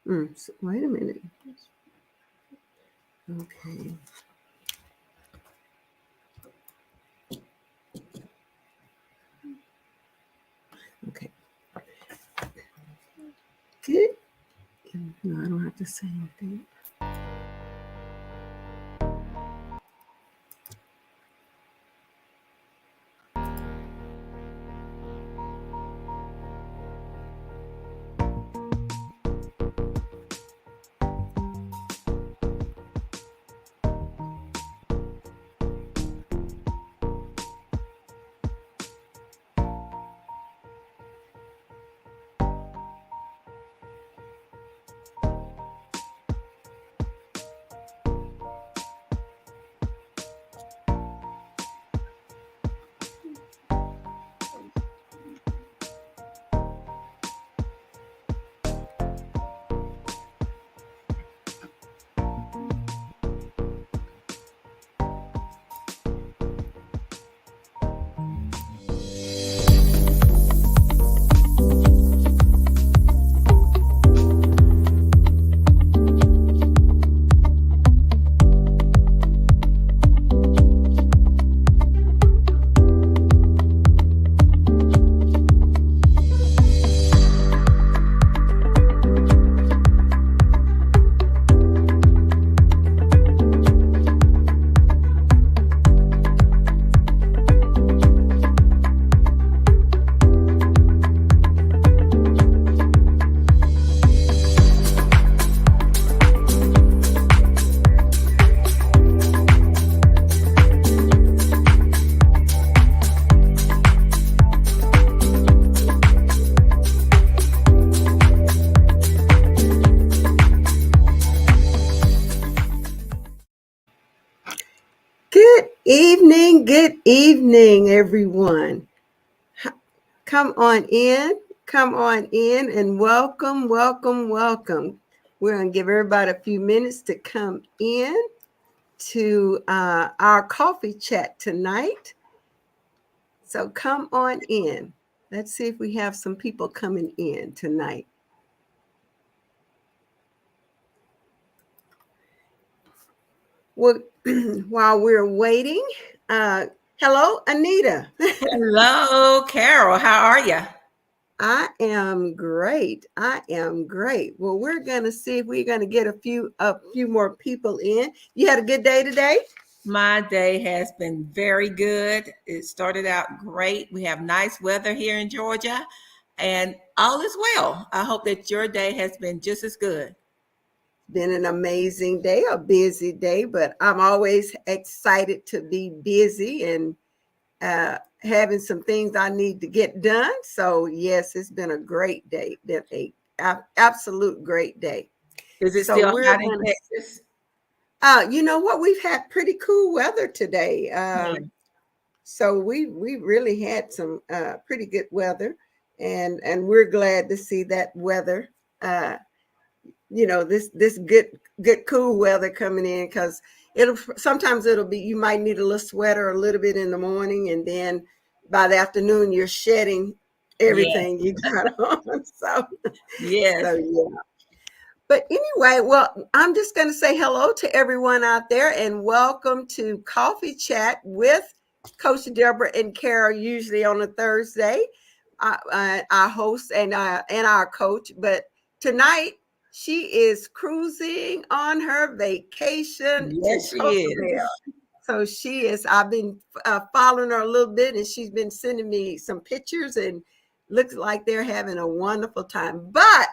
Wait a minute. Okay. Okay. Good. No, I don't have to say anything. Good evening, everyone. Come on in, come on in, and welcome, welcome, welcome. We're going to give everybody a few minutes to come in to our coffee chat tonight. So come on in. Let's see if we have some people coming in tonight. Well, while we're waiting, hello, Anita. Hello, Carol. How are you? I am great. I am great. Well, we're gonna see if we're gonna get a few more people in. You had a good day today? My day has been very good. It started out great. We have nice weather here in Georgia, and all is well. I hope that your day has been just as good. Been an amazing day, a busy day, but I'm always excited to be busy and having some things I need to get done. So yes, it's been a great day. Been a absolute great day. Is it So still we're hot in gonna. Texas? You know what? We've had pretty cool weather today. Yeah. So we really had some pretty good weather, and we're glad to see that weather. Uh, this good cool weather coming in, because it'll be, you might need a little sweater a little bit in the morning, and then by the afternoon you're shedding Yes. everything you got on. Yes. So yeah. But anyway, well, I'm just going to say hello to everyone out there and welcome to Coffee Chat with Coach Deborah and Carol, usually on a Thursday. Our host and our coach. But tonight, she is cruising on her vacation to Yes, she Jacksonville. is. So she is, I've been following her a little bit, and she's been sending me some pictures, and looks like they're having a wonderful time. But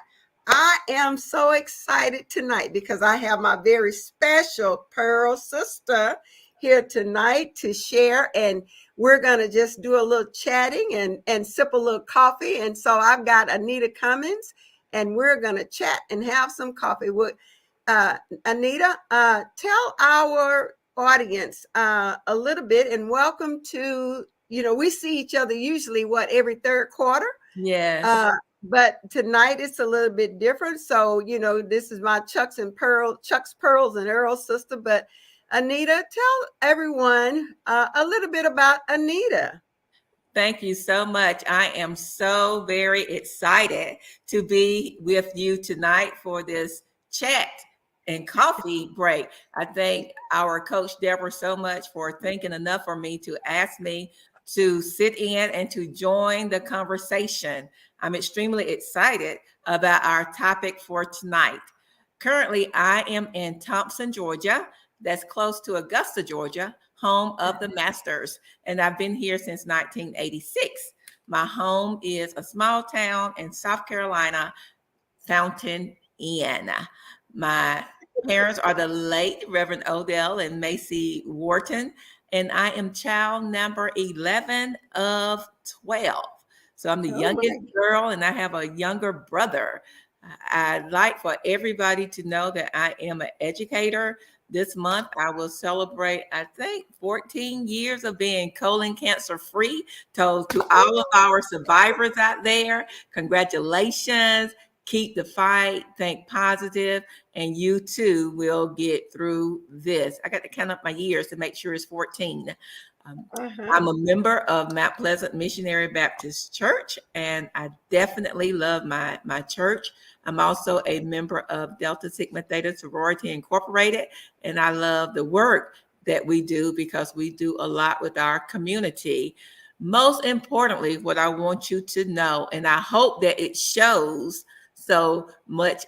I am so excited tonight because I have my very special Pearl sister here tonight to share, and we're going to just do a little chatting and sip a little coffee. And so I've got Anita Cummins, and we're going to chat and have some coffee. Uh, Anita, tell our audience a little bit, and welcome to, we see each other usually, every third quarter? Yes. Uh, but tonight it's a little bit different. So, this is my Chuck's, Pearls, and Earl's sister. But Anita, tell everyone a little bit about Anita. Thank you so much. I am so very excited to be with you tonight for this chat and coffee break. I thank our coach Deborah so much for thinking enough for me to ask me to sit in and to join the conversation. I'm extremely excited about our topic for tonight. Currently, I am in Thompson, Georgia. That's close to Augusta, Georgia, home of the Masters, and I've been here since 1986. My home is a small town in South Carolina, Fountain Inn. My parents are the late Reverend Odell and Macy Wharton, and I am child number 11 of 12. So I'm the Oh youngest my. girl, and I have a younger brother. I'd like for everybody to know that I am an educator. This month, I will celebrate, I think, 14 years of being colon cancer free. So, to all of our survivors out there, congratulations. Keep the fight, think positive, and you too will get through this. I got to count up my years to make sure it's 14. Um, Uh-huh. I'm a member of Mount Pleasant Missionary Baptist Church, and I definitely love my church. I'm also a member of Delta Sigma Theta Sorority Incorporated, and I love the work that we do because we do a lot with our community. Most importantly, what I want you to know, and I hope that it shows so much,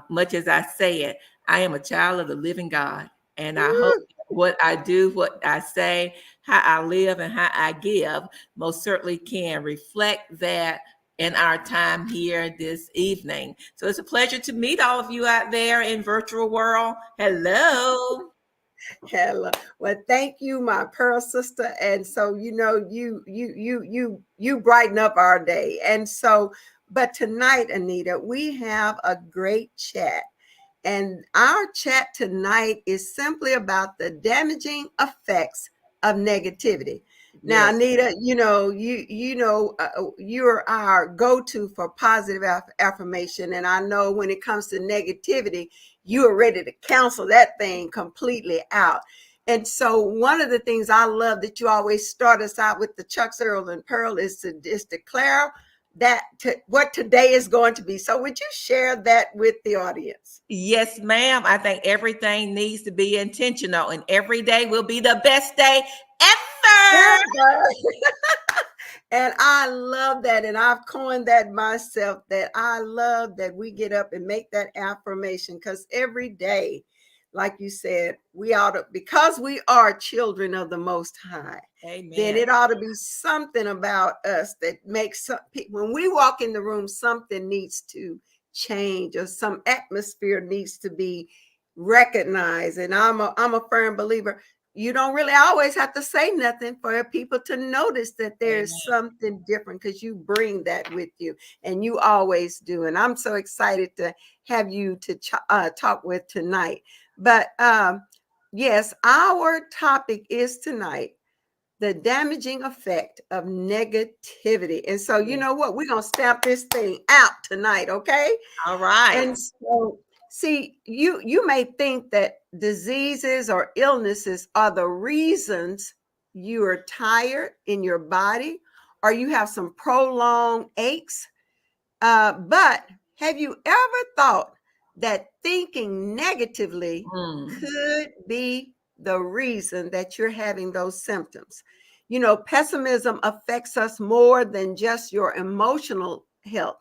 much as I say it, I am a child of the living God, and I hope Woo. what I do, what I say, how I live, and how I give most certainly can reflect that in our time here this evening. So it's a pleasure to meet all of you out there in virtual world. Hello. Hello. Well, thank you, my pearl sister. And so, you brighten up our day. And so, but tonight, Anita, we have a great chat. And our chat tonight is simply about the damaging effects of negativity. Now, Yes. Anita, you're our go-to for positive affirmation, and I know when it comes to negativity, you are ready to cancel that thing completely out. And so, one of the things I love that you always start us out with the Chucks, Earl, and Pearl is to declare what today is going to be. So, would you share that with the audience? Yes, ma'am. I think everything needs to be intentional, and every day will be the best day ever. Ever. And I love that. And I've coined that myself, that I love that we get up and make that affirmation, because every day, like you said, we ought to, because we are children of the Most High, then Amen. it ought to be something about us that makes some, when we walk in the room, something needs to change, or some atmosphere needs to be recognized. And I'm a firm believer, you don't really always have to say nothing for people to notice that there's Amen. something different, because you bring that with you, and you always do. And I'm so excited to have you to talk with tonight. But yes, our topic is tonight the damaging effect of negativity. And so, you Yes. know what? We're going to stamp this thing out tonight, okay? All right. And so, see, you may think that diseases or illnesses are the reasons you are tired in your body, or you have some prolonged aches. But have you ever thought that thinking negatively Mm. could be the reason that you're having those symptoms? You know, pessimism affects us more than just your emotional health.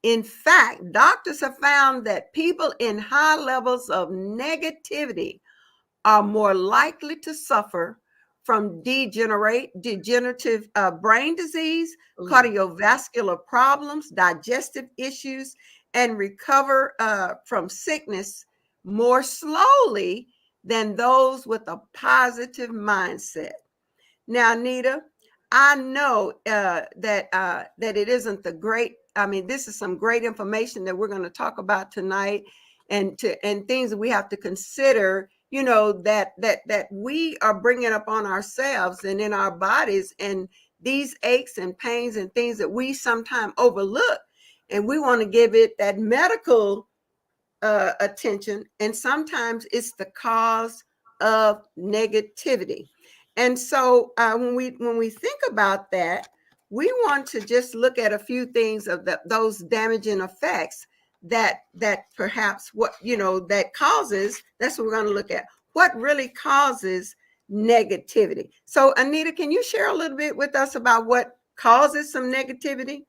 In fact, doctors have found that people in high levels of negativity are more likely to suffer from degenerative brain disease, Ooh. cardiovascular problems, digestive issues, and recover from sickness more slowly than those with a positive mindset. Now, Nita, I know that it isn't the great. I mean, this is some great information that we're going to talk about tonight, and things that we have to consider. You know, that we are bringing up on ourselves and in our bodies, and these aches and pains and things that we sometimes overlook, and we want to give it that medical attention, and sometimes it's the cause of negativity. And so when we think about that, we want to just look at a few things of those damaging effects that perhaps what, that causes. That's what we're going to look at. What really causes negativity? So, Anita, can you share a little bit with us about what causes some negativity?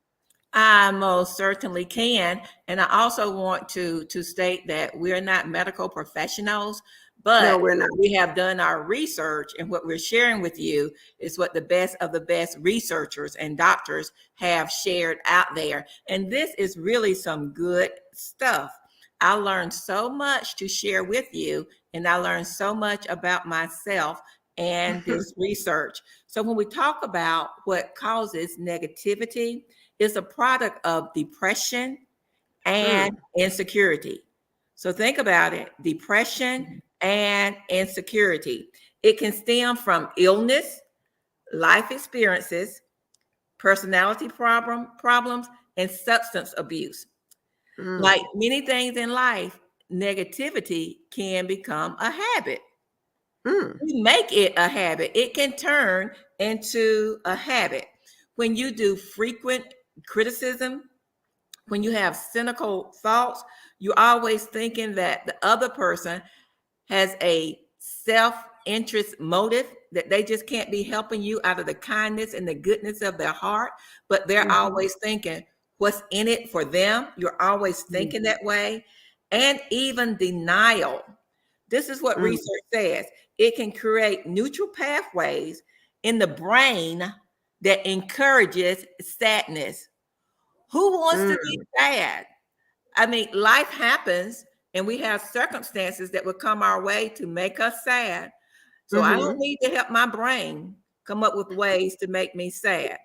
I most certainly can. And I also want to state that we're not medical professionals, No, but we're not. we have done our research, and what we're sharing with you is what the best of the best researchers and doctors have shared out there. And this is really some good stuff. I learned so much to share with you, and I learned so much about myself and this research. So when we talk about what causes negativity, is a product of depression and Mm, insecurity. So think about it, depression and insecurity. It can stem from illness, life experiences, personality problems, and substance abuse. Like mm, many things in life, negativity can become a habit. mm, We make it a habit. It can turn into a habit. When you do frequent criticism, when you have cynical thoughts, you're always thinking that the other person has a self-interest motive, that they just can't be helping you out of the kindness and the goodness of their heart, but they're mhm, always thinking what's in it for them. You're always thinking mhm, that way. And even denial. This is what mm, research says. It can create neutral pathways in the brain that encourages sadness. Who wants to be mm, sad? I mean, life happens and we have circumstances that will come our way to make us sad. So I don't mhm, need to help my brain come up with ways to make me sad.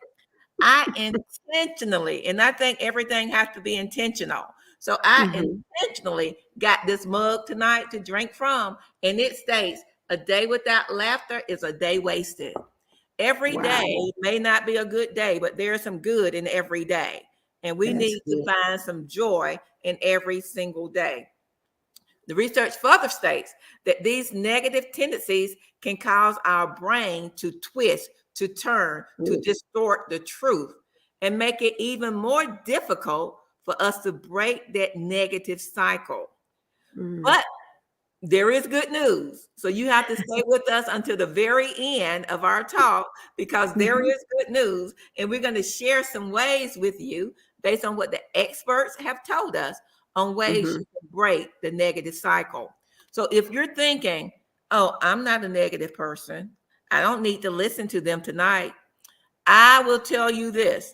I intentionally, and I think everything has to be intentional. So I mhm. intentionally got this mug tonight to drink from, and it states, a day without laughter is a day wasted. Every day Wow, may not be a good day, but there's some good in every day. And we that's need to good. find some joy in every single day. The research further states that these negative tendencies can cause our brain to twist, to turn, to Mm, distort the truth, and make it even more difficult for us to break that negative cycle. mm. But there is good news. So you have to stay with us until the very end of our talk, because there Mhm, is good news. And we're going to share some ways with you based on what the experts have told us on ways mhm. you can break the negative cycle. So if you're thinking, oh, I'm not a negative person, I don't need to listen to them tonight, I will tell you this.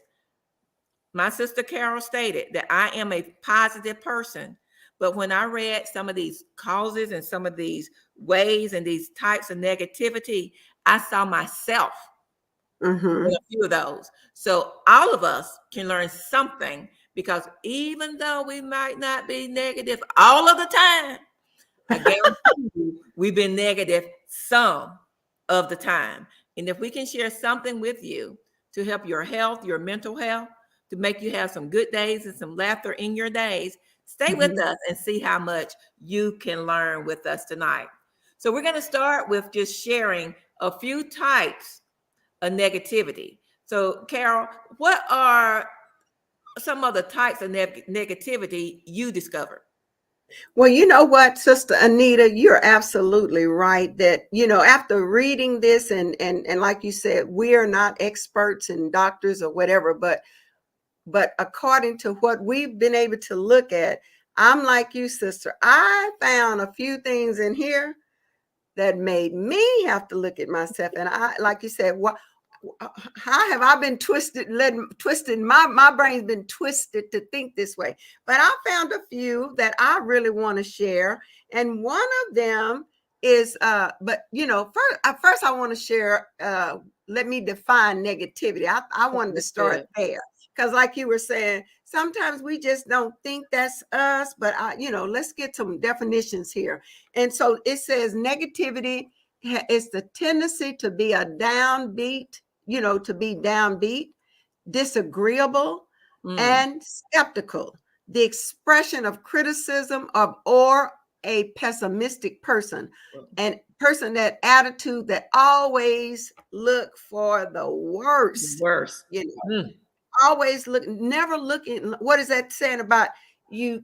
My sister Carol stated that I am a positive person. But when I read some of these causes and some of these ways and these types of negativity, I saw myself in Mhm. a few of those. So all of us can learn something, because even though we might not be negative all of the time, I guarantee you we've been negative some of the time. And if we can share something with you to help your health, your mental health, to make you have some good days and some laughter in your days, stay with Mhm. us and see how much you can learn with us tonight. So, we're going to start with just sharing a few types of negativity. So, Carol, what are some of the types of negativity you discovered? Well, you know what, Sister Anita, you're absolutely right that, after reading this and like you said, we are not experts and doctors or whatever, but according to what we've been able to look at, I'm like you, sister. I found a few things in here that made me have to look at myself. And I, like you said, what, how have I been twisted? My brain's been twisted to think this way. But I found a few that I really want to share. And one of them is, first I want to share, let me define negativity. I wanted to That's start good. there. Because like you were saying, sometimes we just don't think that's us, but let's get some definitions here. And so it says negativity is the tendency to be a downbeat, to be downbeat, disagreeable, Mm, and skeptical. The expression of criticism of or a pessimistic person, and person that attitude that always look for the The worst, worst. you know, always look, never looking. What is that saying about you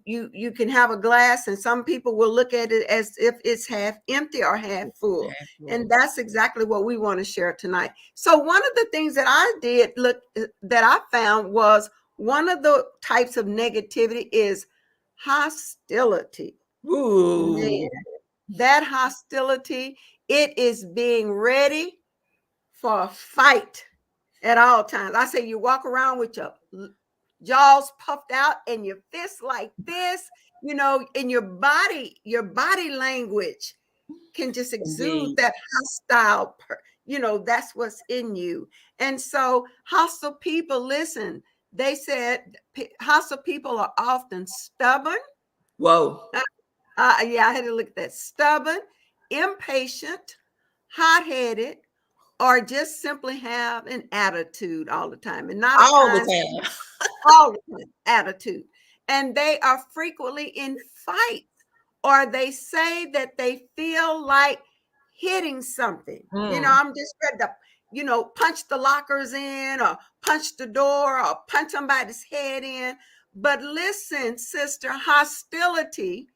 can have a glass and some people will look at it as if it's half empty or half full. And that's exactly what we want to share tonight. So one of the things that I did look that I found was one of the types of negativity is hostility. Man, Ooh. that hostility, it is being ready for a fight at all times. I say you walk around with your jaws puffed out and your fists like this, you know, and your body language can just exude Indeed. that hostile, you know, that's what's in you. And so hostile people, listen, they said hostile people are often stubborn. Whoa. Yeah, I had to look at that. Stubborn, impatient, hot-headed, or just simply have an attitude all the time, and not a All the kind, time. all the time attitude. And they are frequently in fights, or they say that they feel like hitting something. You know, I'm just ready to, you know, punch the lockers in, or punch the door, or punch somebody's head in. But listen, sister, hostility,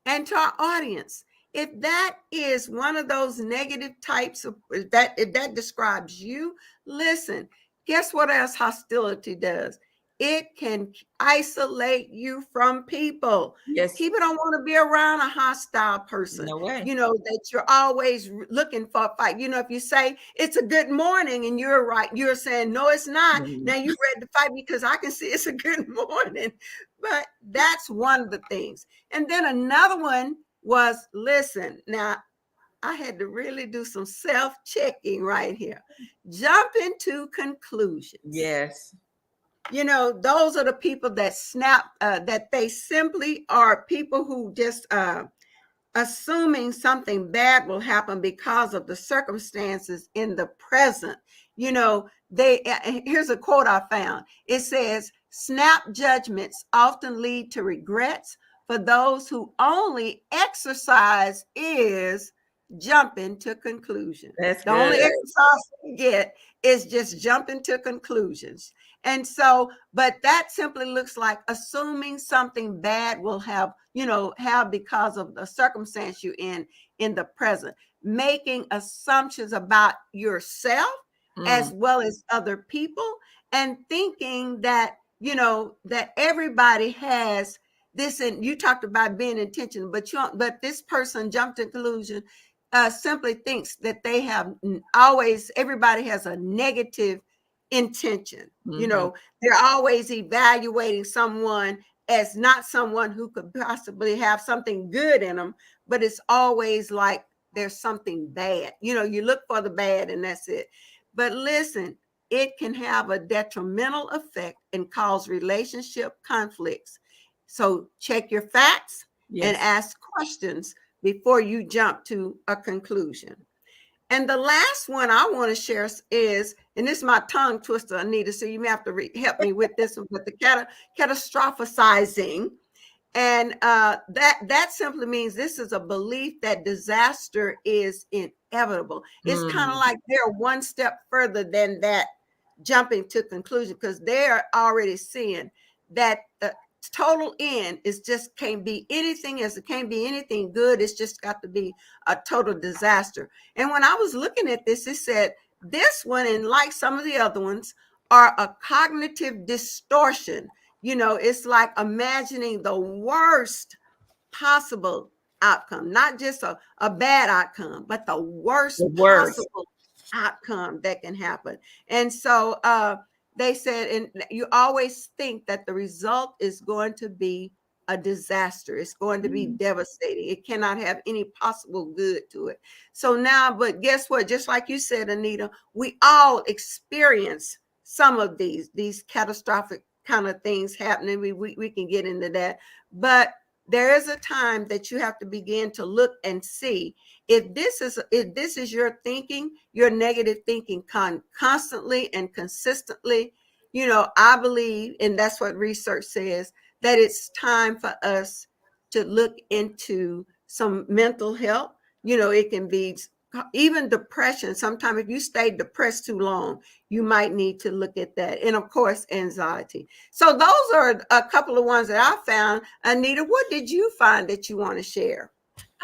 and to our audience, if that is one of those negative types of that, if that describes you, listen, guess what else hostility does? It can isolate you from people. Yes. People don't want to be around a hostile person, No way. you know, that you're always looking for a fight. You know, if you say it's a good morning and you're right, you're saying no, it's not. Now you're ready to fight because I can see it's a good morning. But that's one of the things. And then another one was, listen, now I had to really do some self-checking right here. Jump into conclusions. Yes. You know, those are the people that that they simply are people who just assuming something bad will happen because of the circumstances in the present. You know, here's a quote I found. It says, snap judgments often lead to regrets for those who only exercise is jumping to conclusions. That's The good. only exercise we get is just jumping to conclusions. And so, but that simply looks like assuming something bad will have, you know, have because of the circumstance you're in the present, making assumptions about yourself as well as other people, and thinking that, you know, that everybody has this. And you talked about being intentional, but this person jumped to conclusion, simply thinks that they have always, everybody has a negative intention. You know, they're always evaluating someone as not someone who could possibly have something good in them, but it's always like there's something bad. You know, you look for the bad and that's it. But listen, it can have a detrimental effect and cause relationship conflicts. So check your facts and Yes. ask questions before you jump to a conclusion. And the last one I want to share is, and this is my tongue twister, Anita, so you may have to help me with this one, but the catastrophizing. And that simply means this is a belief that disaster is inevitable. It's kind of like they're one step further than that jumping to conclusion, because they're already seeing that total end is just can't be anything, as it can't be anything good. It's just got to be a total disaster. And when I was looking at this, it said this one, and like some of the other ones, are a cognitive distortion. You know, it's like imagining the worst possible outcome, not just a bad outcome, but the worst The worst. possible outcome that can happen. And so they said, and you always think that the result is going to be a disaster. It's going to be devastating. It cannot have any possible good to it. So now, but guess what? Just like you said, Anita, we all experience some of these catastrophic kind of things happening. We can get into that. But there is a time that you have to begin to look and see if this is your thinking, your negative thinking constantly and consistently. You know, I believe, and that's what research says, that it's time for us to look into some mental health. It can be even depression. Sometimes if you stay depressed too long, you might need to look at that. And of course, anxiety. So those are a couple of ones that I found. Anita, what did you find that you want to share?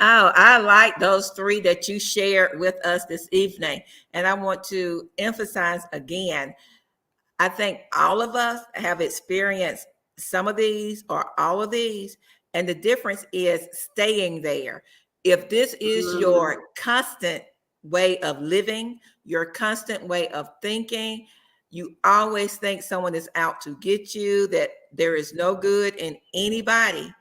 Oh, I like those three that you shared with us this evening. And I want to emphasize again, I think all of us have experienced some of these or all of these. And the difference is staying there. If this is Mm, your constant way of living, your constant way of thinking, you always think someone is out to get you, that there is no good in anybody,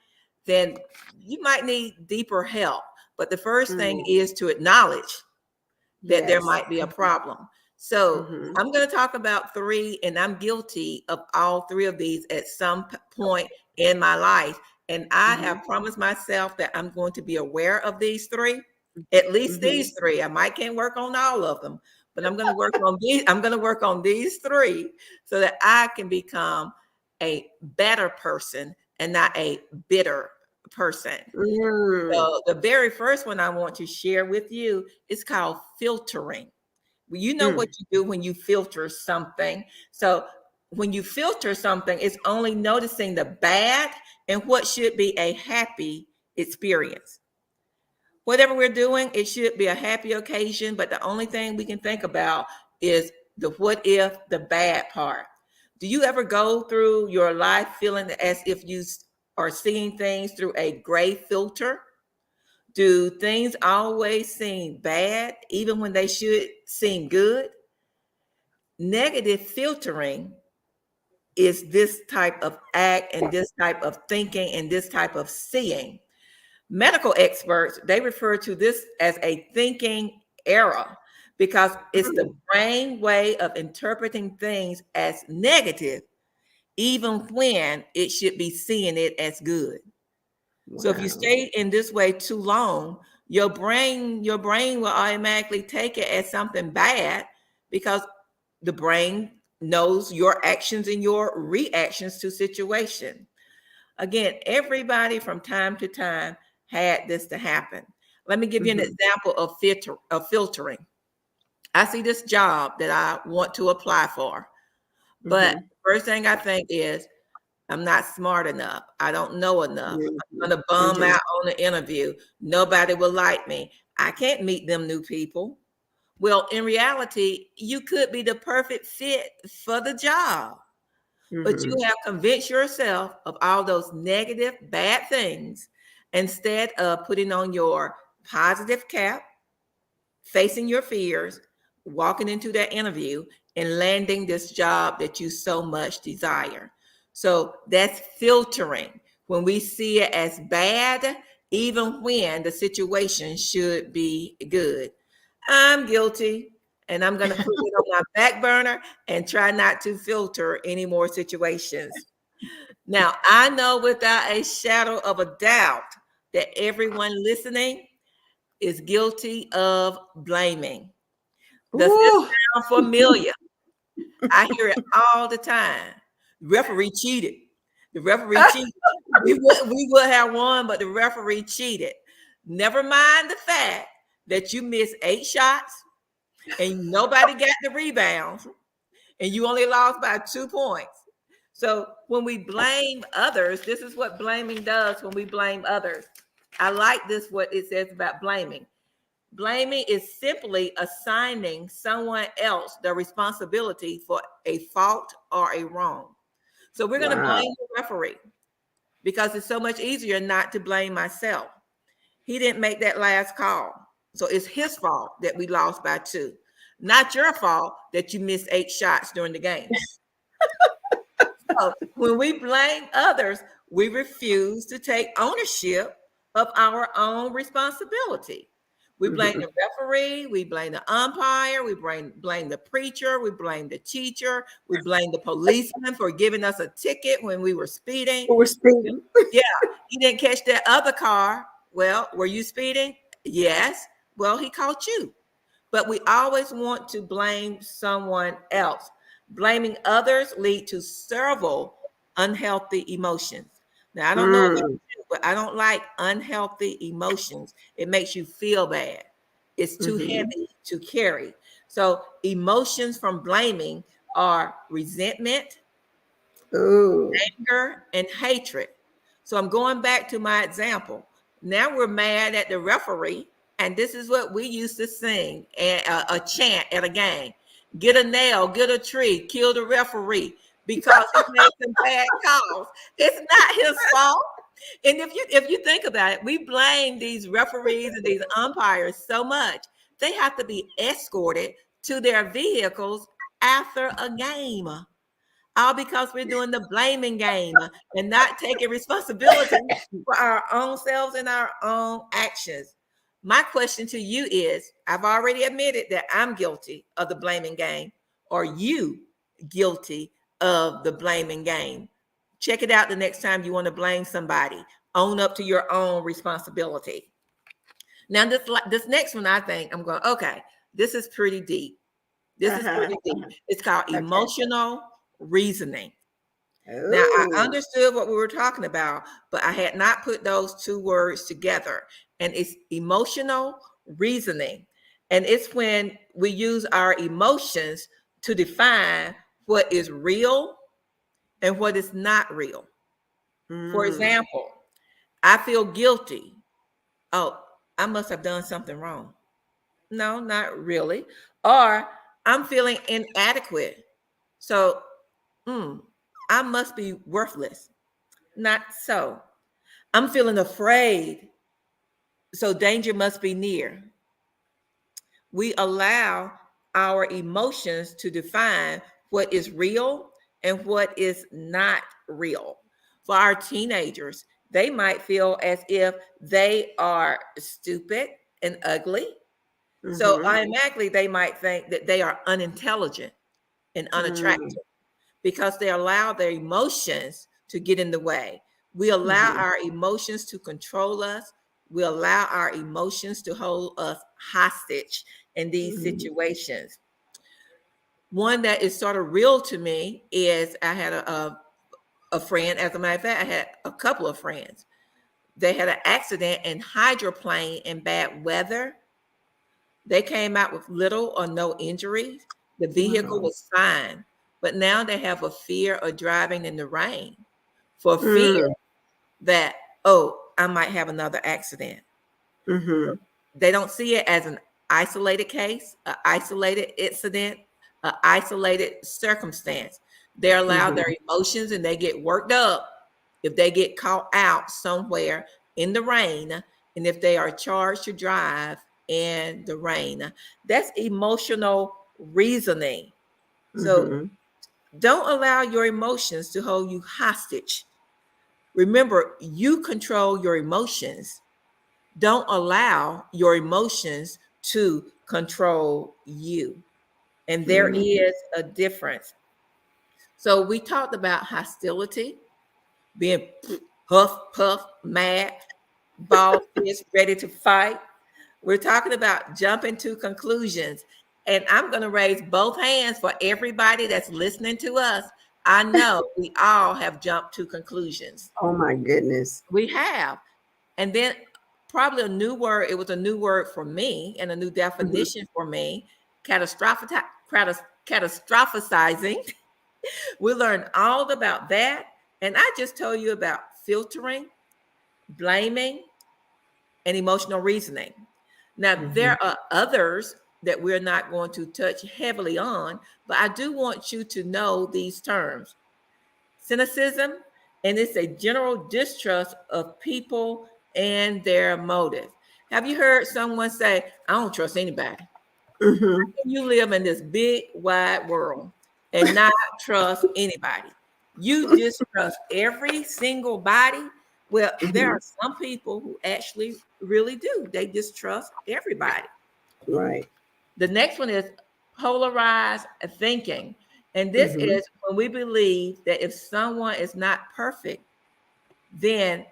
then you might need deeper help. But the first thing mm, is to acknowledge that there yes. might be a problem. So Mm-hmm. I'm going to talk about three, and I'm guilty of all three of these at some point in my life. And I Mm-hmm. have promised myself that I'm going to be aware of these three, at least Mm-hmm. these three. I might can't work on all of them, but I'm going to work on these. I'm going to work on these three so that I can become a better person and not a bitter person. Mm, So the very first one I want to share with you is called filtering. Well, you know what mm, you do when you filter something. So when you filter something, it's only noticing the bad and what should be a happy experience. Whatever we're doing, it should be a happy occasion, but the only thing we can think about is the what if, the bad part. Do you ever go through your life feeling as if you are seeing things through a gray filter? Do things always seem bad, even when they should seem good? Negative filtering is this type of act and this type of thinking and this type of seeing. Medical experts, they refer to this as a thinking error because it's the mm. brain way of interpreting things as negative, even when it should be seeing it as good. So if you Wow. stay in this way too long, your brain will automatically take it as something bad because the brain knows your actions and your reactions to situation. Again, everybody from time to time had this to happen. Let me give you an Mm-hmm. example of filtering. I see this job that I want to apply for, but Mm-hmm. first thing I think is I'm not smart enough. I don't know enough. I'm Mm-hmm. going to bum Mm-hmm. out on the interview. Nobody will like me. I can't meet them new people. Well, in reality, you could be the perfect fit for the job, but you Mm-hmm. have convinced yourself of all those negative, bad things instead of putting on your positive cap, facing your fears, walking into that interview, and landing this job that you so much desire. So that's filtering when we see it as bad, even when the situation should be good. I'm guilty, and I'm going to put it on my back burner and try not to filter any more situations. Now, I know without a shadow of a doubt that everyone listening is guilty of blaming. Does this Ooh. sound familiar? I hear it all the time. The referee cheated. The referee cheated. We would have won, but the referee cheated. Never mind the fact that you missed 8 shots and nobody got the rebounds and you only lost by 2 points. So when we blame others, this is what blaming does when we blame others. I like this, what it says about blaming. Blaming is simply assigning someone else the responsibility for a fault or a wrong. So we're going to Wow. blame the referee because it's so much easier not to blame myself. He didn't make that last call. So it's his fault that we lost by 2. Not your fault that you missed 8 shots during the game. So when we blame others, we refuse to take ownership of our own responsibility. We blame Mm-hmm. the referee, we blame the umpire, we blame the preacher, we blame the teacher, we blame the policeman for giving us a ticket when we were speeding. We're speeding. Yeah, he didn't catch that other car. Well, were you speeding? Yes. Well, he caught you. But we always want to blame someone else. Blaming others lead to several unhealthy emotions Now, I don't know about Mm. you, but I don't like unhealthy emotions. It makes you feel bad. It's too Mm-hmm. heavy to carry. So emotions from blaming are resentment, Ooh. anger, and hatred. So I'm going back to my example. Now we're mad at the referee, and this is what we used to sing a chant at a game: "Get a nail, get a tree, kill the referee because he made some bad calls." It's not his fault. And if you think about it, we blame these referees and these umpires so much. They have to be escorted to their vehicles after a game, all because we're doing the blaming game and not taking responsibility for our own selves and our own actions. My question to you is, I've already admitted that I'm guilty of the blaming game. Are you guilty of the blaming game? Check it out the next time you want to blame somebody. Own up to your own responsibility. Now, this next one, I think I'm going, okay, this is pretty deep. This is Uh-huh. pretty deep. It's called Okay. emotional reasoning. Now, I Ooh. understood what we were talking about, but I had not put those two words together. And it's emotional reasoning. And it's when we use our emotions to define what is real and what is not real. For Mm. example, I feel guilty. Oh, I must have done something wrong. No, not really. Or I'm feeling inadequate. So, I must be worthless. Not so. I'm feeling afraid. So danger must be near. We allow our emotions to define what is real and what is not real. For our teenagers, they might feel as if they are stupid and ugly. So Mm-hmm. automatically, they might think that they are unintelligent and Mm. unattractive because they allow their emotions to get in the way. We allow Mm-hmm. our emotions to control us. We allow our emotions to hold us hostage in these Mm-hmm. situations. One that is sort of real to me is I had a friend, as a matter of fact, I had a couple of friends. They had an accident in hydroplane in bad weather. They came out with little or no injuries. The vehicle Wow. was fine, but now they have a fear of driving in the rain for fear Mm. that, oh, I might have another accident. Mm-hmm. They don't see it as an isolated case, an isolated incident, an isolated circumstance. They allow Mm-hmm. their emotions and they get worked up if they get caught out somewhere in the rain and if they are charged to drive in the rain. That's emotional reasoning. So Mm-hmm. don't allow your emotions to hold you hostage. Remember, you control your emotions. Don't allow your emotions to control you. And there Mm-hmm. is a difference. So we talked about hostility, being huff, puff, mad, ball fist, ready to fight. We're talking about jumping to conclusions. And I'm going to raise both hands for everybody that's listening to us. I know we all have jumped to conclusions. Oh my goodness. We have. And then probably a new word, it was a new word for me and a new Mm-hmm. definition for me, catastrophizing. We learned all about that. And I just told you about filtering, blaming, and emotional reasoning. Now, Mm-hmm. there are others that we're not going to touch heavily on, but I do want you to know these terms: cynicism, and it's a general distrust of people and their motive. Have you heard someone say, I don't trust anybody? Mm-hmm. You live in this big, wide world and not trust anybody. You distrust every single body. Well, there Mm-hmm. are some people who actually really do. They distrust everybody. Right. The next one is polarized thinking. And this Mm-hmm. is when we believe that if someone is not perfect, then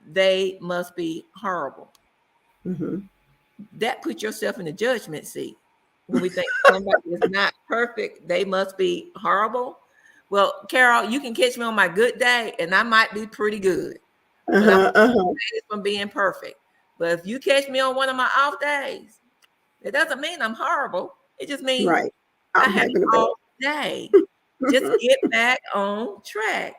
they must be horrible. Mm-hmm. That puts yourself in the judgment seat. When we think somebody is not perfect, they must be horrible. Well, Carol, you can catch me on my good day and I might be pretty good. but I'm Uh-huh. from being perfect. But if you catch me on one of my off days, it doesn't mean I'm horrible. It just means Right. I I'm had having a an bad. off day. Just get back on track.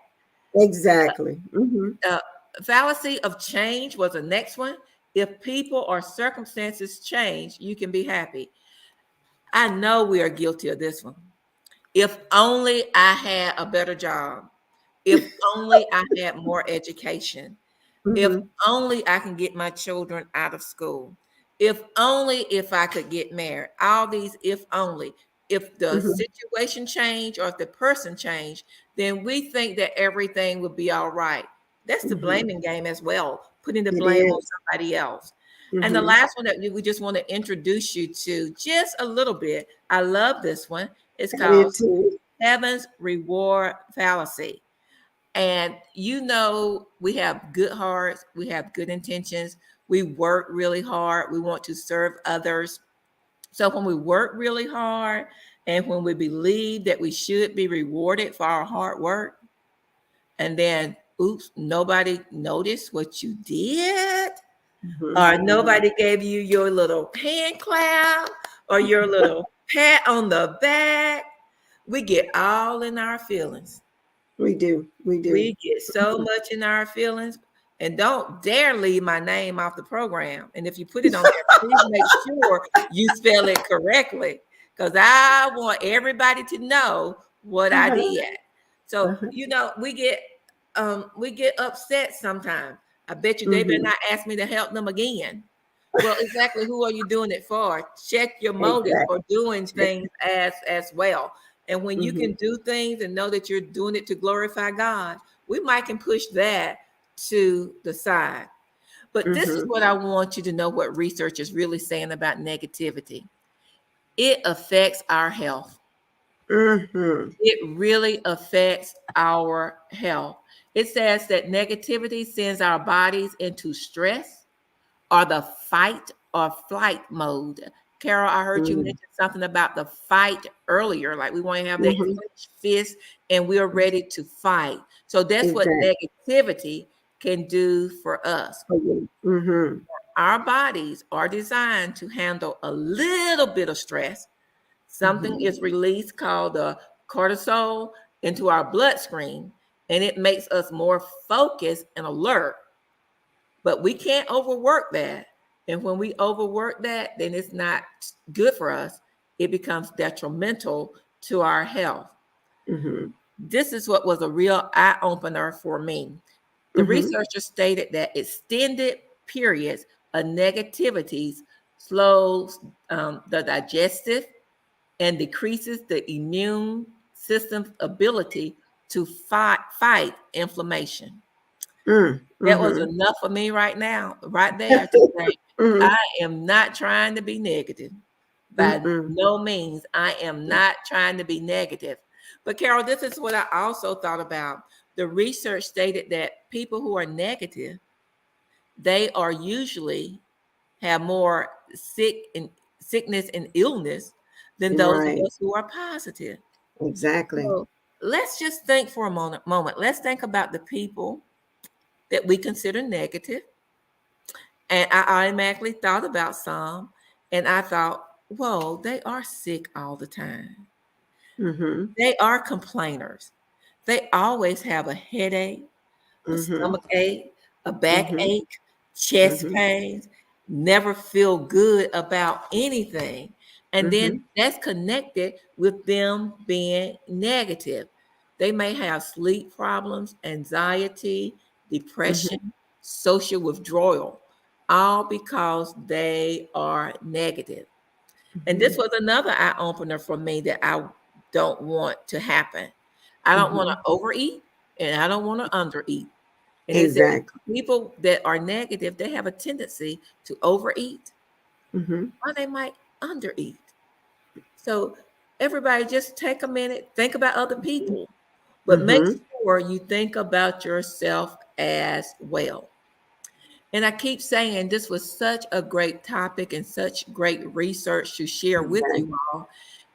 Exactly. Mm-hmm. Uh, Fallacy of change was the next one. If people or circumstances change, you can be happy. I know we are guilty of this one. If only I had a better job. If only I had more education. If Mm-hmm. only I can get my children out of school. If only if I could get married. All these if only. If the Mm-hmm. situation change or if the person change, then we think that everything would be all right. That's the Mm-hmm. blaming game as well, putting the It blame on is. somebody else. And the Mm-hmm. last one that we just want to introduce you to just a little bit. I love this one. It's I did called too. Heaven's Reward Fallacy. And we have good hearts, we have good intentions, we work really hard, we want to serve others. So when we work really hard and when we believe that we should be rewarded for our hard work, and then oops, nobody noticed what you did, Mm-hmm. or nobody gave you your little hand clap or your little pat on the back, we get all in our feelings. We do. We do. We get so much in our feelings, and don't dare leave my name off the program. And if you put it on there, please make sure you spell it correctly, because I want everybody to know what I Uh-huh. did. So Uh-huh. we get upset sometimes. I bet you they better Mm-hmm. not ask me to help them again. Well, exactly. Who are you doing it for? Check your motives for Exactly. doing Check. things as well. And when you Mm-hmm. can do things and know that you're doing it to glorify God, we might can push that to the side. But this is Mm-hmm. what I want you to know what research is really saying about negativity. It affects our health. Mm-hmm. It really affects our health. It says that negativity sends our bodies into stress or the fight or flight mode. Carol, I heard you mention something about the fight earlier. Like we want to have that Mm-hmm. clenched fist and we're ready to fight. So that's what Exactly. negativity can do for us. Mm-hmm. Our bodies are designed to handle a little bit of stress. Something Mm-hmm. is released called the cortisol into our bloodstream, and it makes us more focused and alert. But we can't overwork that. And when we overwork that, then it's not good for us. It becomes detrimental to our health. Mm-hmm. This is what was a real eye opener for me. The Mm-hmm. researchers stated that extended periods of negativities slows the digestive and decreases the immune system's ability to fight inflammation. That was Mm-hmm. enough for me right now, right there to say, Mm-hmm. I am not trying to be negative. By Mm-hmm. no means, I am not trying to be negative. But Carol, this is what I also thought about. The research stated that people who are negative, they are usually have more sickness and illness than those of Right. us who are positive. Exactly. So let's just think for a moment. Let's think about the people that we consider negative. And I automatically thought about some, and I thought, whoa, they are sick all the time. Mm-hmm. They are complainers. They always have a headache, a Mm-hmm. stomach ache, a Mm-hmm. backache, chest Mm-hmm. pains, never feel good about anything. And Mm-hmm. then that's connected with them being negative. They may have sleep problems, anxiety, Mm-hmm. depression, social withdrawal, all because they are negative. And Mm-hmm. this was another eye opener for me that I don't want to happen. I don't want Mm-hmm. to overeat and I don't want to undereat. And it said Exactly. people that are negative, they have a tendency to overeat Mm-hmm. or they might undereat. So everybody just take a minute, think about other people, but make Mm-hmm. sure you think about yourself as well. And I keep saying this was such a great topic and such great research to share with Exactly. you all.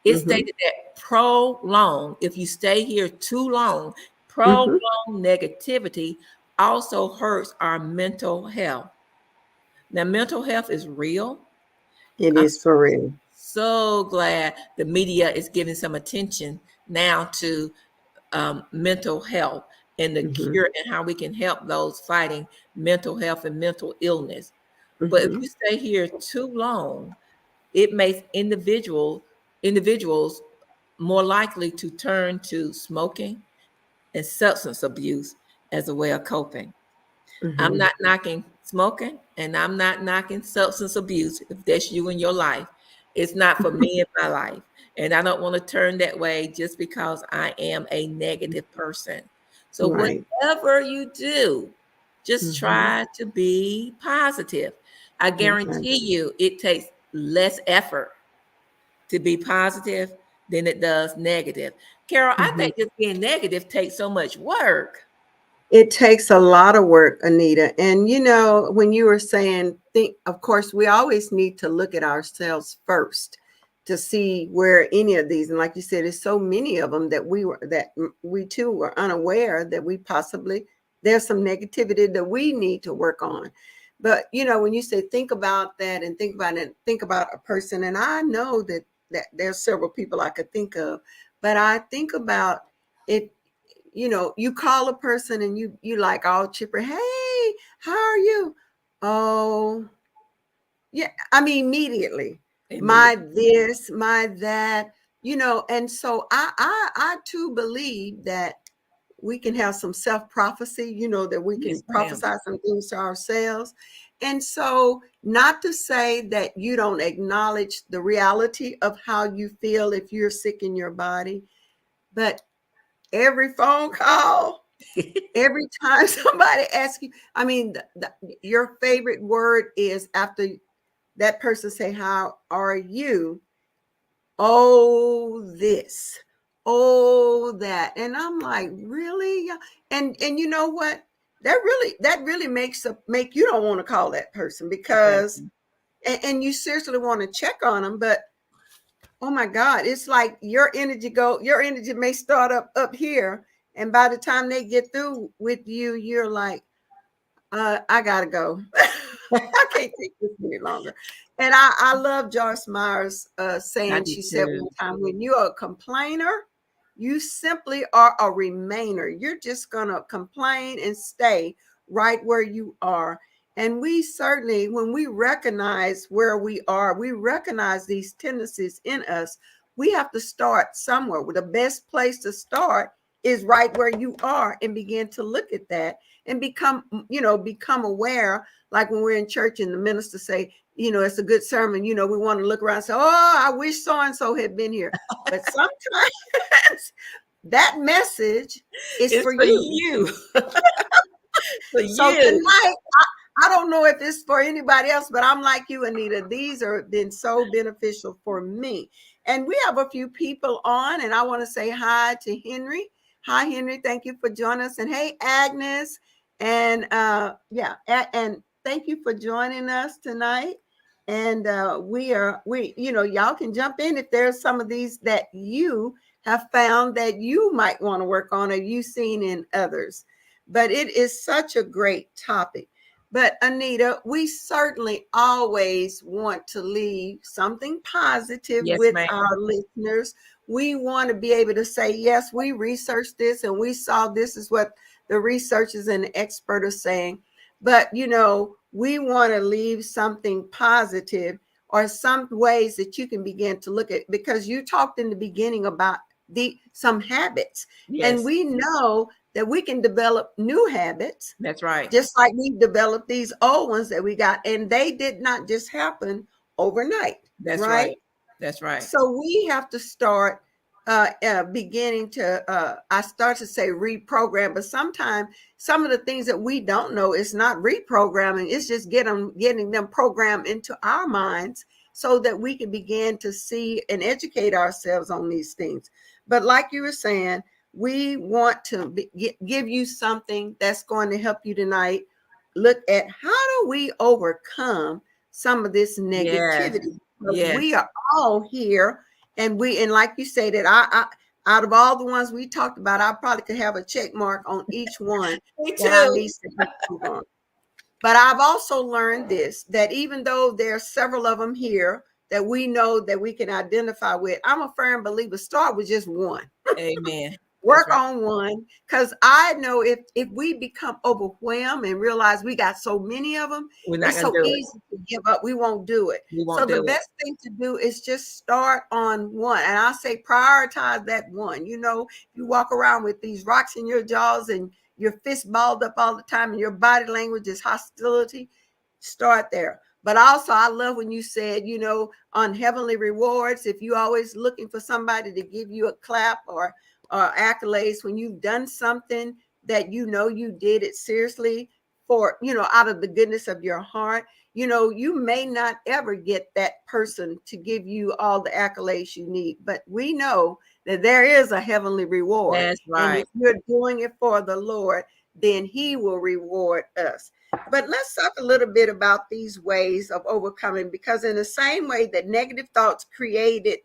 It Mm-hmm. stated that prolonged, if you stay here too long, Mm-hmm. prolonged negativity also hurts our mental health. Now, mental health is real. It I'm is for real. so glad the media is giving some attention now to mental health and the Mm-hmm. cure and how we can help those fighting mental health and mental illness. But if Mm-hmm. you stay here too long, it makes individuals more likely to turn to smoking and substance abuse as a way of coping. I'm Mm-hmm. not knocking smoking and I'm not knocking substance abuse if that's you in your life. It's not for me in my life. And I don't want to turn that way just because I am a negative person. So, Right. whatever you do, just Mm-hmm. try to be positive. I That's right. guarantee you it takes less effort to be positive than it does negative. Carol, I Mm-hmm. think just being negative takes so much work. It takes a lot of work, Anita. And when you were saying, think, of course, we always need to look at ourselves first to see where any of these, and like you said, there's so many of them that we too were unaware that we possibly there's some negativity that we need to work on. But when you say think about that and think about it, think about a person, and I know that there's several people I could think of, but I think about it. You call a person and you like all chipper, hey, how are you? Oh, yeah. I mean, immediately, my Immediately. this, my that, and so I too believe that we can have some self-prophecy, that we Yes, can ma'am. prophesy some things to ourselves. And so, not to say that you don't acknowledge the reality of how you feel if you're sick in your body, but every phone call, every time somebody asks you, I mean, your favorite word is after that person say, how are you? Oh, this, oh, that. And I'm like, really? And you know what? That really make you don't want to call that person because Exactly. and you seriously want to check on them, but oh my God, it's like your energy may start up here. And by the time they get through with you, you're like, I gotta go. I can't take this any longer. And I love Joyce Meyer's I saying, do she said too. one time, when you're a complainer, you simply are a remainer. You're just gonna complain and stay right where you are. And we certainly, when we recognize where we are, we recognize these tendencies in us. We have to start somewhere. Well, the best place to start is right where you are and begin to look at that and become aware. Like when we're in church and the minister say, it's a good sermon, we want to look around and say, oh, I wish so and so had been here. But sometimes that message is It's for for you. you. For So you. tonight, I don't know if it's for anybody else, but I'm like you, Anita. These have been so beneficial for me. And we have a few people on, and I want to say hi to Henry. Hi, Henry. Thank you for joining us. And hey, Agnes. And yeah, and thank you for joining us tonight. And y'all can jump in if there's some of these that you have found that you might want to work on or you've seen in others. But it is such a great topic. But Anita, we certainly always want to leave something positive Yes, with ma'am. our listeners. We want to be able to say, yes, we researched this and we saw this is what the researchers and the expert are saying. But, we want to leave something positive or some ways that you can begin to look at, because you talked in the beginning about some habits, and Yes, we know that we can develop new habits that's right. just like we developed these old ones that we got, and they did not just happen overnight, That's right? right. That's right. So we have to start beginning to I start to say reprogram, but sometimes some of the things that we don't know is not reprogramming, it's just getting them programmed into our minds so that we can begin to see and educate ourselves on these things. But like you were saying, we want to give you something that's going to help you tonight. Look at how do we overcome some of this Yes. negativity. Yes. We are all here, and like you say that Out of all the ones we talked about, I probably could have a check mark on each one Me that I too. need to improve on. But I've also learned this, that even though there are several of them here that we know that we can identify with, I'm a firm believer, start with just one. Amen. That's Work right. on one, because I know if we become overwhelmed and realize we got so many of them, We're not it's going to so do it. easy to give up. We won't do it. We So won't the do it. best thing to do is just start on one. And I say prioritize that one. You know, you walk around with these rocks in your jaws and your fist balled up all the time and your body language is hostility, start there. But also, I love when you said, you know, on heavenly rewards, if you always looking for somebody to give you a clap or accolades when you've done something that you know you did it seriously for, you know, out of the goodness of your heart, you know, you may not ever get that person to give you all the accolades you need, but we know that there is a heavenly reward. That's And right. if you're doing it for the Lord, then he will reward us. But let's talk a little bit about these ways of overcoming, because in the same way that negative thoughts created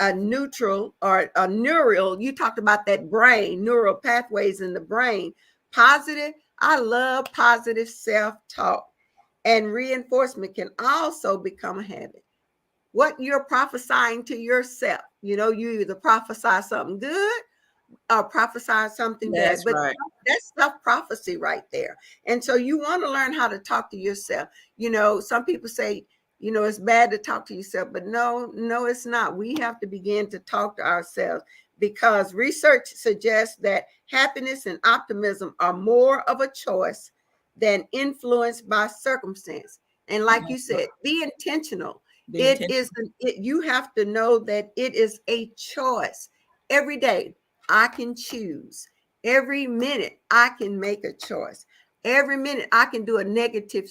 a neutral or a neural, you talked about that brain, neural pathways in the brain. Positive, I love positive self-talk, and reinforcement can also become a habit. What you're prophesying to yourself, you know, you either prophesy something good prophesy something bad, That's but right. that's self-prophecy right there. And so you want to learn how to talk to yourself. You know, some people say, you know, it's bad to talk to yourself, but no, it's not. We have to begin to talk to ourselves, because research suggests that happiness and optimism are more of a choice than influenced by circumstance. And like you That's right. said, be intentional. Be It is, intentional. you have to know that it is a choice every day. I can choose. Every minute, I can make a choice. Every minute, I can do a negative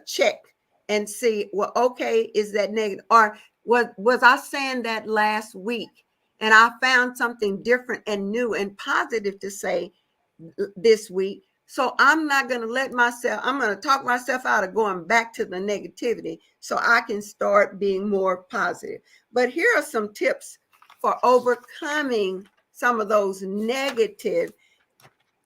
check and see, well, okay, is that negative? Or was I saying that last week and I found something different and new and positive to say this week? So I'm not going to let myself, I'm going to talk myself out of going back to the negativity so I can start being more positive. But here are some tips for overcoming some of those negative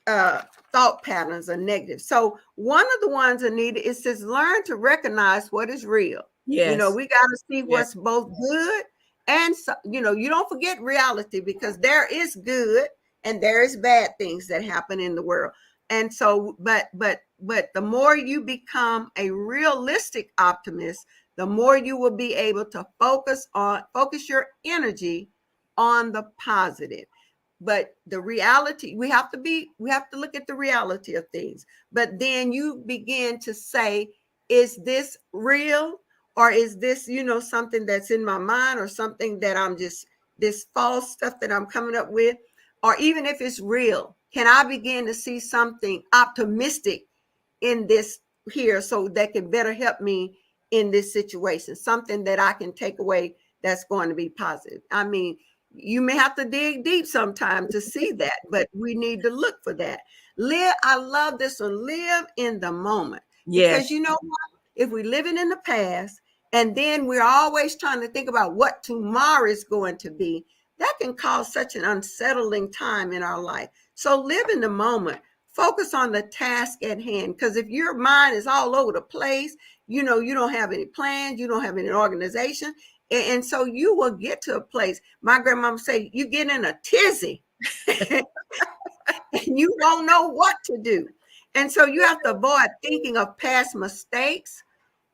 uh, thought patterns are negative. So one of the ones, Anita, it says learn to recognize what is real. You know, Yes. we got to see Yes. what's both good and, so, you know, you don't forget reality, because there is good and there is bad things that happen in the world. And so, but the more you become a realistic optimist, the more you will be able to focus your energy on the positive. But the reality, we have to look at the reality of things. But then you begin to say, is this real, or is this, you know, something that's in my mind, or something that I'm just, this false stuff that I'm coming up with? Or even if it's real, can I begin to see something optimistic in this here, so that can better help me in this situation, something that I can take away that's going to be positive? I mean, you may have to dig deep sometime to see that, but we need to look for that. Live, I love this one, live in the moment. Because Yes. you know what? If we're living in the past and then we're always trying to think about what tomorrow is going to be, that can cause such an unsettling time in our life. So live in the moment. Focus on the task at hand. Because if your mind is all over the place, you know, you don't have any plans, you don't have any organization. And so you will get to a place. My grandmama say you get in a tizzy and you won't know what to do. And so you have to avoid thinking of past mistakes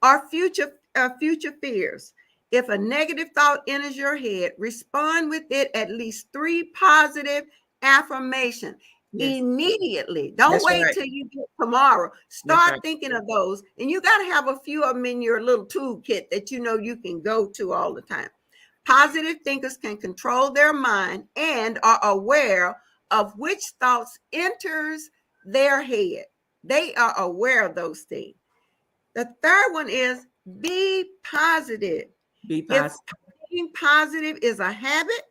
or future fears. If a negative thought enters your head, respond with it at least 3 positive affirmations Yes. immediately. Don't That's wait right. till you get tomorrow. That's Start right. thinking of those, and you got to have a few of them in your little toolkit that you know you can go to all the time. Positive thinkers can control their mind and are aware of which thoughts enters their head. They are aware of those things. The third one is be positive. Be If positive. being positive is a habit,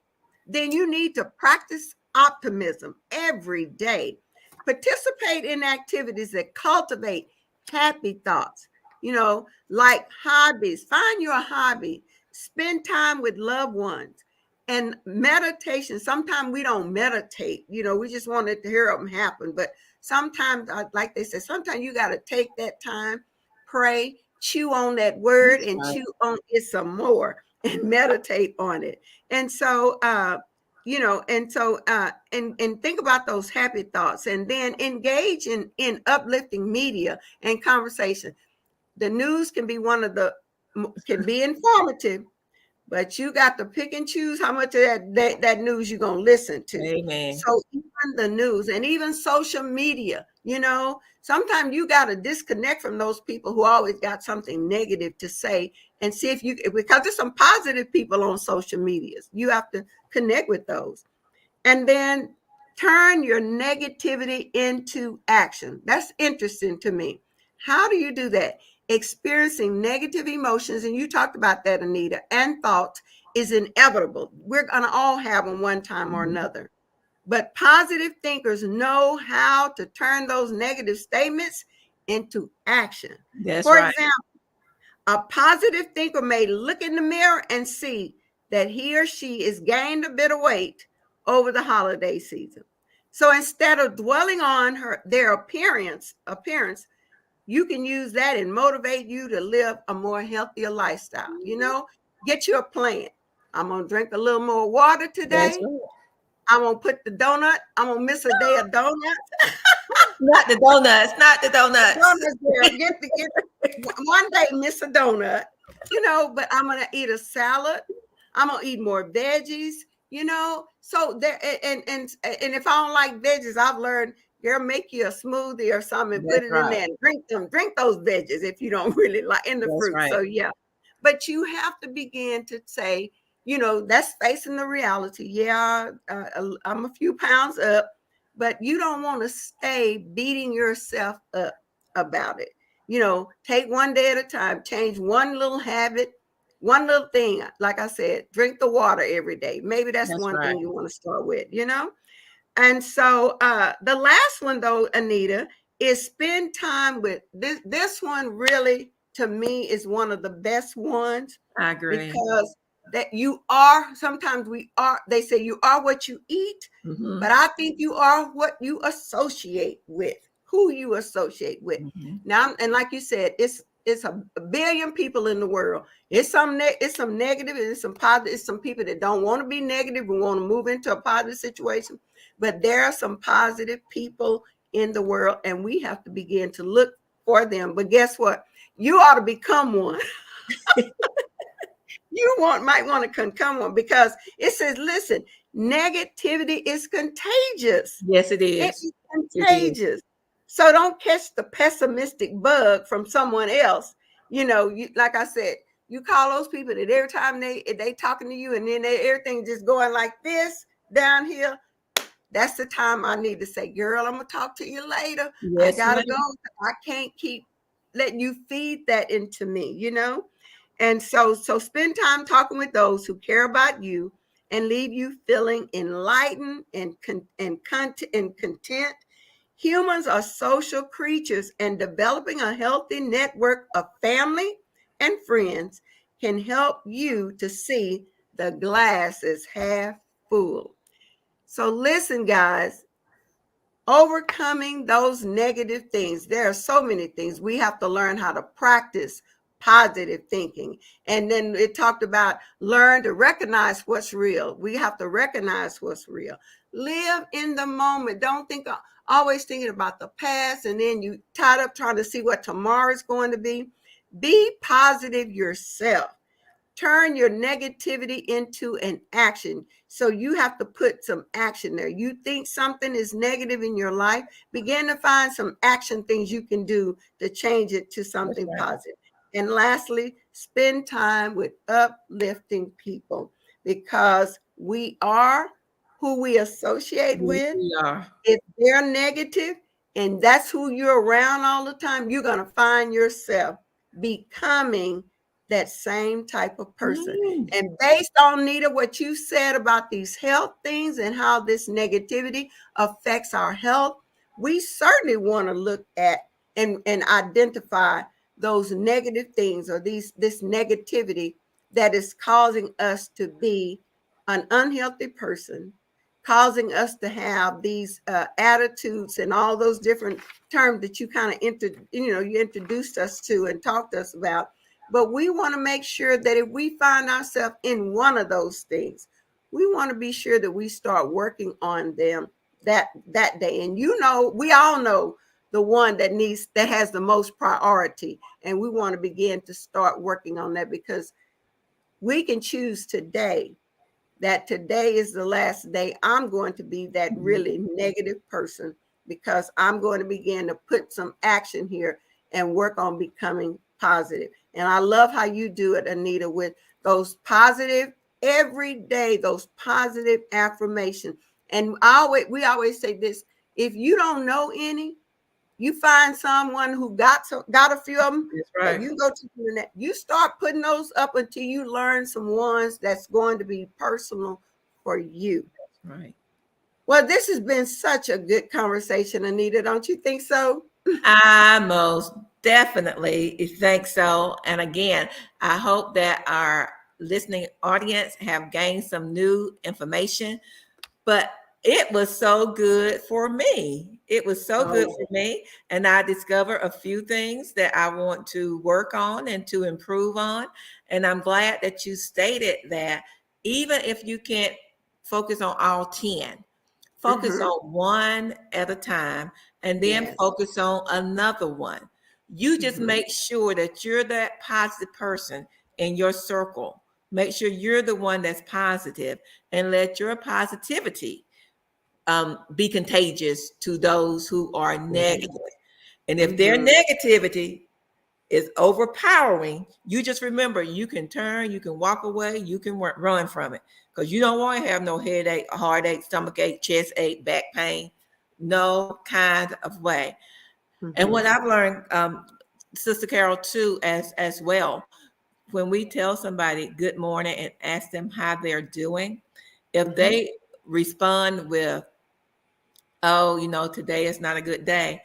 then you need to practice optimism every day. Participate in activities that cultivate happy thoughts, you know, like hobbies. Find your hobby, spend time with loved ones, And meditation, sometimes we don't meditate, we just wanted to hear them happen. But sometimes, like they said, sometimes you got to take that time, pray, chew on that word, and chew on it some more and meditate on it. And so, and think about those happy thoughts, and then engage in uplifting media and conversation. The news can be informative, but you got to pick and choose how much of that news you're going to listen to. Amen. So even the news and even social media, sometimes you got to disconnect from those people who always got something negative to say, and see if because there's some positive people on social media. You have to connect with those. And then turn your negativity into action. That's interesting to me. How do you do that? Experiencing negative emotions, and you talked about that, Anita, and thoughts is inevitable. We're going to all have them one time or another. But positive thinkers know how to turn those negative statements into action. That's For right. example, a positive thinker may look in the mirror and see that he or she is gained a bit of weight over the holiday season. So instead of dwelling on their appearance, you can use that and motivate you to live a more healthier lifestyle. Get you a plan. I'm going to drink a little more water today. Right. I'm going to put the donut. I'm going to miss a day of donuts. Not the donuts. Get one day, miss a donut, but I'm going to eat a salad. I'm going to eat more veggies, so there, and if I don't like veggies, I've learned, girl, make you a smoothie or something and put it in there and drink those veggies if you don't really like in the fruit. Right. So yeah, but you have to begin to say, that's facing the reality. Yeah, I'm a few pounds up, but you don't want to stay beating yourself up about it. Take one day at a time, change one little habit, one little thing. Like I said, drink the water every day. Maybe that's one thing you want to start with, And so the last one, though, Anita, is spend time with this one. Really, to me, is one of the best ones. I agree. Because sometimes they say you are what you eat, but I think you are what you associate with, who you associate with. Now, and like you said, it's a billion people in the world. It's some negative and it's some positive. It's some people that don't want to be negative and want to move into a positive situation. But there are some positive people in the world, and we have to begin to look for them. But guess what? You ought to become one. You might want to become one, because it says, listen, negativity is contagious. Yes, it is. It's contagious. So don't catch the pessimistic bug from someone else. Like I said, you call those people that every time they talking to you and then everything just going like this down here. That's the time I need to say, girl, I'm going to talk to you later. Yes, I got to go. I can't keep letting you feed that into me, And so spend time talking with those who care about you and leave you feeling enlightened and content. Humans are social creatures, and developing a healthy network of family and friends can help you to see the glass is half full. So listen, guys, overcoming those negative things. There are so many things. We have to learn how to practice positive thinking. And then it talked about learn to recognize what's real. We have to recognize what's real. Live in the moment. Don't think always thinking about the past and then you tied up trying to see what tomorrow is going to be. Be positive yourself. Turn your negativity into an action. So you have to put some action there. You think something is negative in your life, begin to find some action things you can do to change it to something positive. And lastly, spend time with uplifting people, because we are who we associate with. If they're negative and that's who you're around all the time, you're going to find yourself becoming that same type of person. And based on, Anita, what you said about these health things and how this negativity affects our health, we certainly want to look at and identify those negative things or this negativity that is causing us to be an unhealthy person, causing us to have these attitudes and all those different terms that you kind of you introduced us to and talked to us about. But we want to make sure that if we find ourselves in one of those things, we want to be sure that we start working on them that day. And we all know the one that has the most priority, and we want to begin to start working on that, because we can choose today that today is the last day I'm going to be that really negative person, because I'm going to begin to put some action here and work on becoming positive. And I love how you do it, Anita, with those positive every day, those positive affirmations. And we always say this: if you don't know any, you find someone who got a few of them That's that right. you can go to the internet. You start putting those up until you learn some ones that's going to be personal for you. Right. Well, this has been such a good conversation, Anita. Don't you think so? I most definitely think so. And again, I hope that our listening audience have gained some new information. But it was so good for me. It was so good Oh, for me. And I discovered a few things that I want to work on and to improve on. And I'm glad that you stated that even if you can't focus on all 10, focus mm-hmm. on one at a time and then Yes. focus on another one. You just Mm-hmm. make sure that you're that positive person in your circle. Make sure you're the one that's positive and let your positivity be contagious to those who are negative. And if their Mm-hmm. negativity is overpowering, you just remember you can turn, you can walk away, you can run from it, because you don't want to have no headache, heartache, stomach ache, chest ache, back pain, no kind of way. And Mm-hmm. what I've learned, Sister Carol, too, as well, when we tell somebody good morning and ask them how they're doing, if Mm-hmm. they respond with, oh, today is not a good day,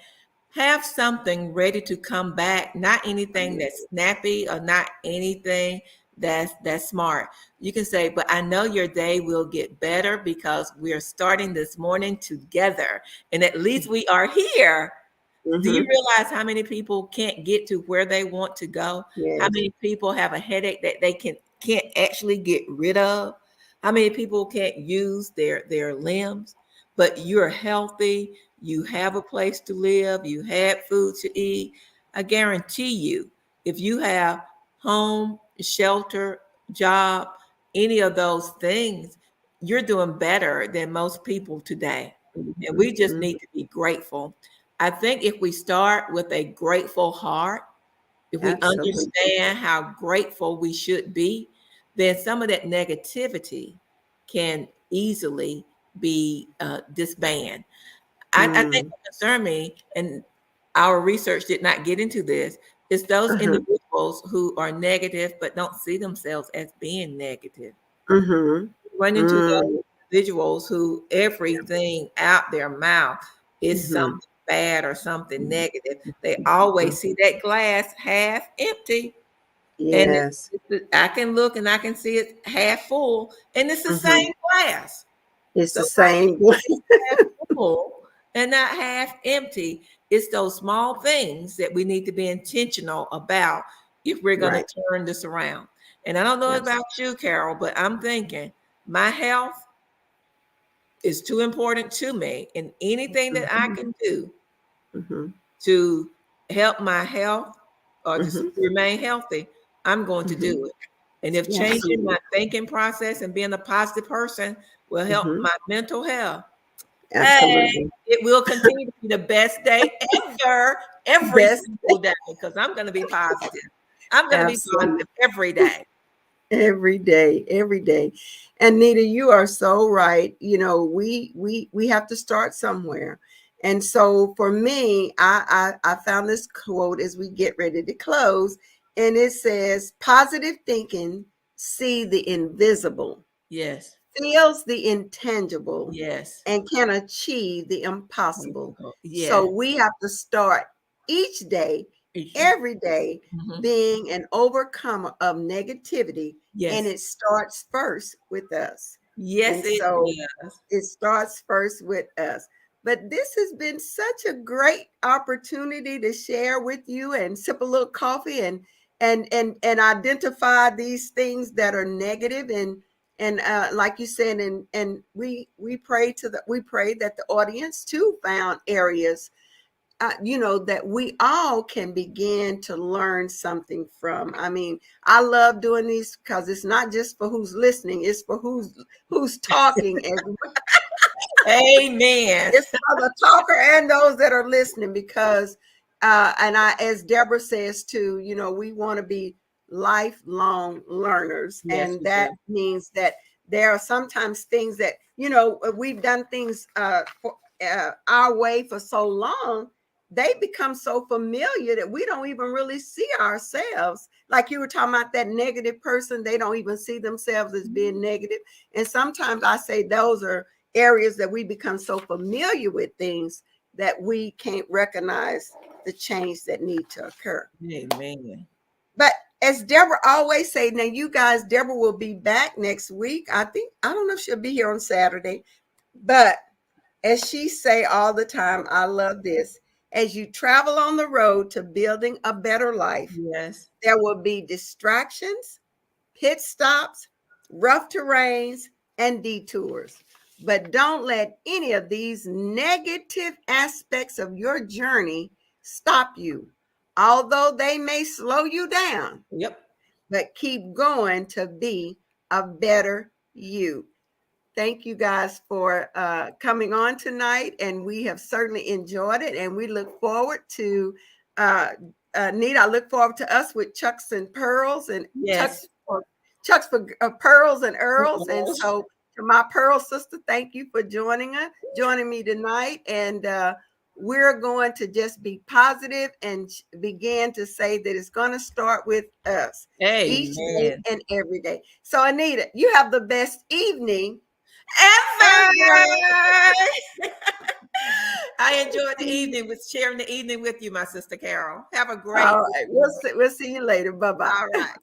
have something ready to come back, not anything Yes. that's snappy or not anything that's smart. You can say, but I know your day will get better because we are starting this morning together, and at least we are here. Do you Mm-hmm. realize how many people can't get to where they want to go? How Yes. many people have a headache that they can't actually get rid of? How many people can't use their limbs? But you're healthy, you have a place to live, you had food to eat. I guarantee you, if you have home, shelter, job, any of those things, you're doing better than most people today. And Mm-hmm. we just Mm-hmm. need to be grateful. I think if we start with a grateful heart, if we Absolutely. understand how grateful we should be, then some of that negativity can easily be disbanded. I think Mm. what concerned me, and our research did not get into this, is those Uh-huh. individuals who are negative but don't see themselves as being negative. Mm-hmm. Run into Mm. those individuals who everything out their mouth is Mm-hmm. something bad or something negative. They always see that glass half empty. And Yes. I can look and I can see it half full, and it's the Mm-hmm. same glass. It's So the why same. half full and not half empty? It's those small things that we need to be intentional about if we're going to Right. turn this around. And I don't know Yes. about you, Carol, but I'm thinking my health is too important to me, and anything that I Mm-hmm. can do Mm-hmm. to help my health or to Mm-hmm. remain healthy, I'm going to Mm-hmm. do it. And if changing Absolutely. my thinking process and being a positive person will help Mm-hmm. my mental health, hey, Absolutely. it will continue to be the best day ever, every Best. single day, because I'm going to be positive. I'm going to be Absolutely. positive every day. Every day, every day. And Nita, you are so right. We have to start somewhere. And so for me, I found this quote as we get ready to close, and it says, positive thinking see the invisible, Yes, feels the intangible, yes, and can achieve the impossible. So yes. we have to start each day, every day, Mhm. being an overcomer of negativity. And Yes, it starts first with us. Yes, And it so does. it starts first with us. But this has been such a great opportunity to share with you and sip a little coffee and identify these things that are negative and like you said, and we pray that the audience too found areas that we all can begin to learn something from. I mean, I love doing these because it's not just for who's listening, it's for who's talking. And Amen. it's for the talker and those that are listening because and I, as Deborah says too, we want to be lifelong learners. Yes, And we that do. means that there are sometimes things that, we've done things for our way for so long, they become so familiar that we don't even really see ourselves. Like you were talking about that negative person, they don't even see themselves as being negative. And sometimes I say those are areas that we become so familiar with things that we can't recognize the change that need to occur. Amen. But as Deborah always say, now you guys, Deborah will be back next week. I don't know if she'll be here on Saturday, but as she say all the time, I love this. As you travel on the road to building a better life, Yes. there will be distractions, pit stops, rough terrains, and detours. But don't let any of these negative aspects of your journey stop you, although they may slow you down, Yep. but keep going to be a better you. Thank you guys for coming on tonight, and we have certainly enjoyed it. And we look forward to uh, Nita. I look forward to us with Chucks and Pearls and Yes. Chucks for Pearls and Earls. And so, to my Pearl sister, thank you for joining me tonight. And we're going to just be positive and begin to say that it's going to start with us each day Amen. and every day. So, Anita, you have the best evening ever. Ever. I enjoyed the evening with sharing the evening with you, my sister Carol. Have a great All right, evening. we'll see you later. Bye bye. All right.